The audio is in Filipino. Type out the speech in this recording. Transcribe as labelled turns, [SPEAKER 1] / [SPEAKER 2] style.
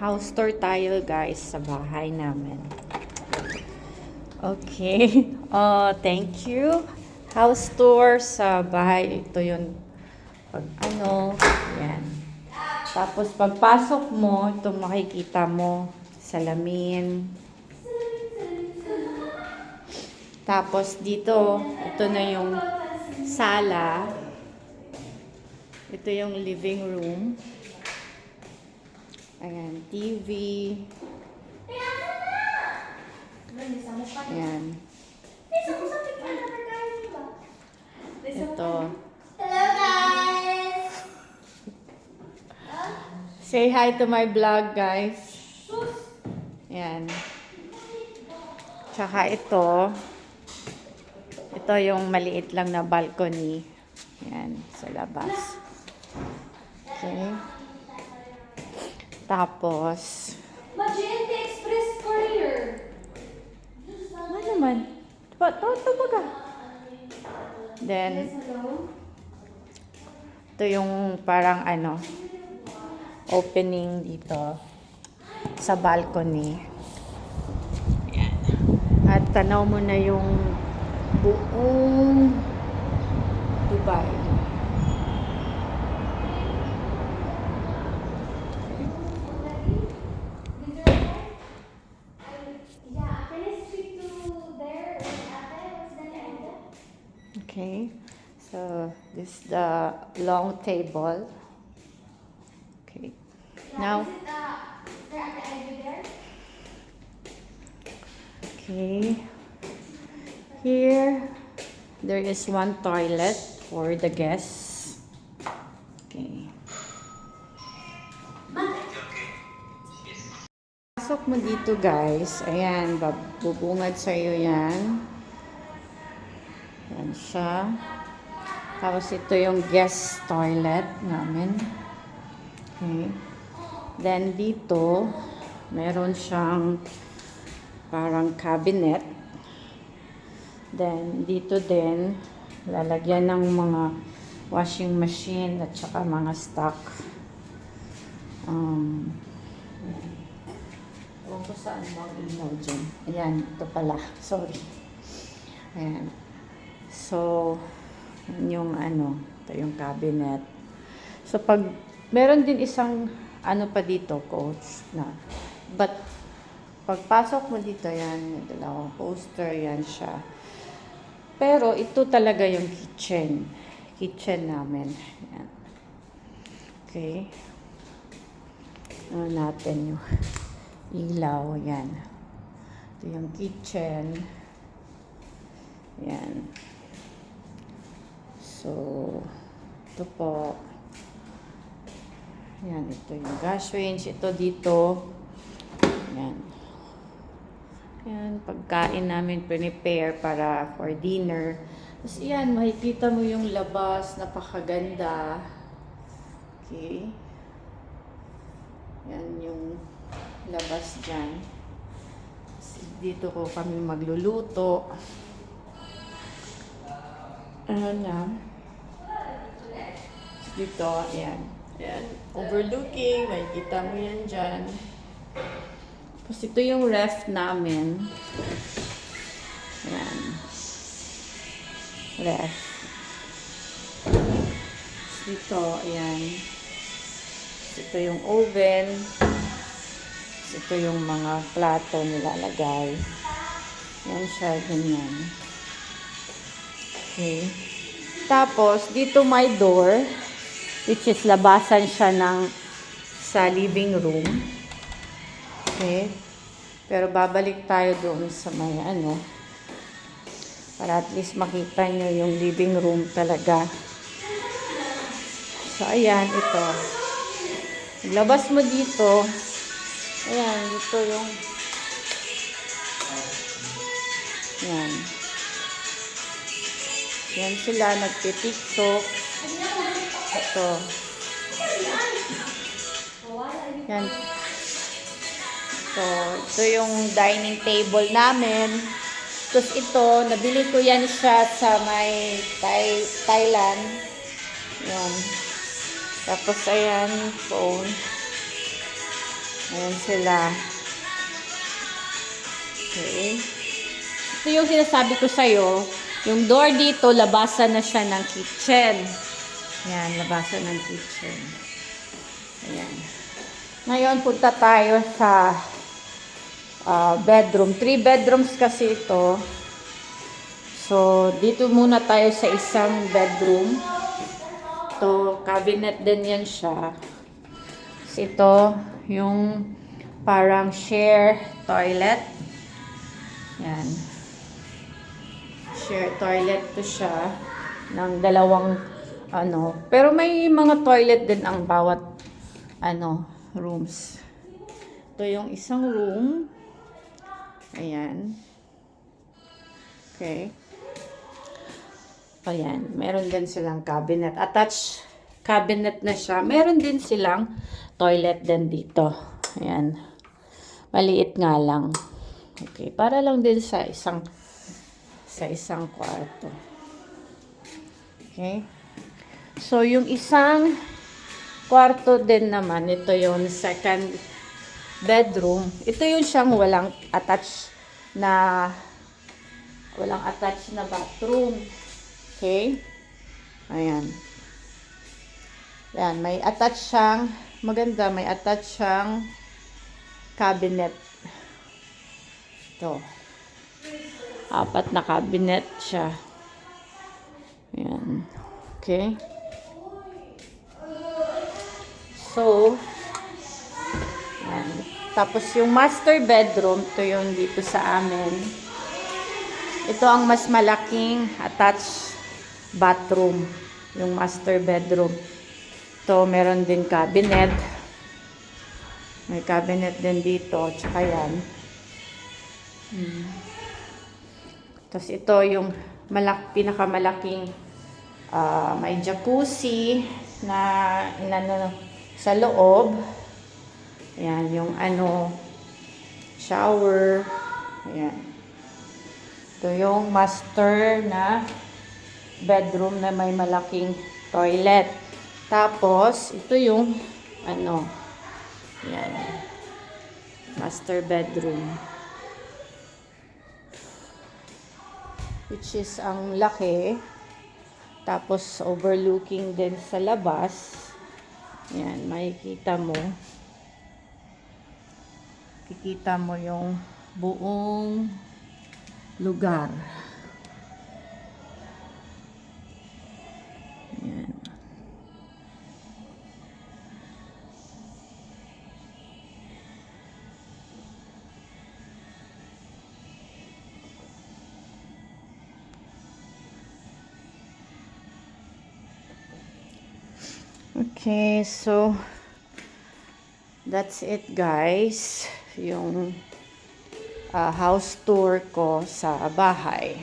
[SPEAKER 1] House tour tayo guys sa bahay namin. Okay. Oh, thank you. House tour sa bahay. Ito yung pag ano, yan. Tapos pagpasok mo, ito makikita mo, salamin. Tapos dito, ito na yung sala. Ito yung living room. Ayan, TV. Ayan. Ito.
[SPEAKER 2] Hello guys!
[SPEAKER 1] Say hi to my vlog, guys. Ayan. Tsaka ito. Ito yung maliit lang na balcony. Ayan, sa labas. Okay. Tapos,
[SPEAKER 2] Magente Express Courier.
[SPEAKER 1] ano naman? Ito baga. Then,
[SPEAKER 2] Hello?
[SPEAKER 1] ito yung parang ano, opening dito sa balcony. Ayan. At tanaw mo na yung buong Dubai.
[SPEAKER 2] Yeah, can I speak to there? What's the name?
[SPEAKER 1] Okay. So, this is the long table. Okay. Now,
[SPEAKER 2] Is it there at the end there?
[SPEAKER 1] okay. Here, there is one toilet for the guests. Okay. Pasok mo dito, guys. Ayan, bubungad sa'yo yan. Ayan siya. Tapos ito yung guest toilet namin. Okay. Then dito, meron siyang parang cabinet. Then dito din, lalagyan ng mga washing machine at saka mga stock. Ewan ko saan mo ang ilaw dyan. Ayan, ito pala. Sorry. Ayan. So, yun yung ano, ito yung cabinet. So, meron din isang ano pa dito, coach na. But, pagpasok mo dito, yan, yung dalawang poster, yan siya. Pero, ito talaga yung kitchen. Kitchen namin. Yan. Okay. Ano natin yung ilaw, yan. Ito yung kitchen. Yan. So, ito po. Yan, ito yung gas range. Ito dito. Yan. Yan, pagkain namin prepare para for dinner. Tapos yan, makikita mo yung labas. Napakaganda. Okay. Yan yung labas dyan. Dito ko kami magluluto. Ano na? Dito, ayan. Ayan. Overlooking. Makikita mo yan dyan. Tapos ito yung ref namin. Ayan. Ref. Dito, ayan. Ito yung oven. Ito yung mga plato nilalagay. Yan siya, ganyan. Okay. Tapos, dito may door, which is labasan siya sa living room. Okay. Pero babalik tayo doon sa may ano, para at least makita nyo yung living room talaga. So, ayan, ito. Labas mo dito. Ayan, dito yung yan. Yan sila, nagtitiktok. Ito. Yan. Ito yung dining table namin. Tapos ito, nabili ko yan siya sa may Thailand. Yan. Tapos ayan, phone. Ayan sila. Okay. Ito yung sinasabi ko sa'yo. Yung door dito, labasan na siya ng kitchen. Ayan, labasan ng kitchen. Ayan. Ngayon, punta tayo sa bedroom. 3 bedrooms kasi ito. So, dito muna tayo sa isang bedroom. Ito, cabinet din yan siya. So, ito, yung parang share toilet. Yan. Share toilet to siya ng dalawang pero may mga toilet din ang bawat rooms. Ito yung isang room. Ayan. Okay. Ayan, meron din silang cabinet. Attached cabinet na siya. Meron din silang toilet din dito. Ayan. Maliit nga lang. Okay, para lang din sa isang kwarto. Okay. So, yung isang kwarto din naman, ito yung second bedroom. Ito yung siyang walang attached na bathroom. Okay? Ayan. Ayan, may attached siyang, maganda, may attached siyang cabinet. Ito. 4 na cabinet siya. Ayan. Okay? So, ayan. Tapos yung master bedroom, ito yung dito sa amin. Ito ang mas malaking attached bathroom, yung master bedroom. Ito, meron din cabinet. May cabinet din dito, tsaka yan. Tapos ito yung pinakamalaking may jacuzzi na inano sa loob. Ayan, yung shower. Ayan. Ito yung master na bedroom na may malaking toilet. Tapos, ito yung yan. Master bedroom. Which is ang laki. Tapos, overlooking din sa labas. Yan, makikita mo. Kikita mo yung buong lugar. Yan. Okay, so that's it guys. Yung house tour ko sa bahay.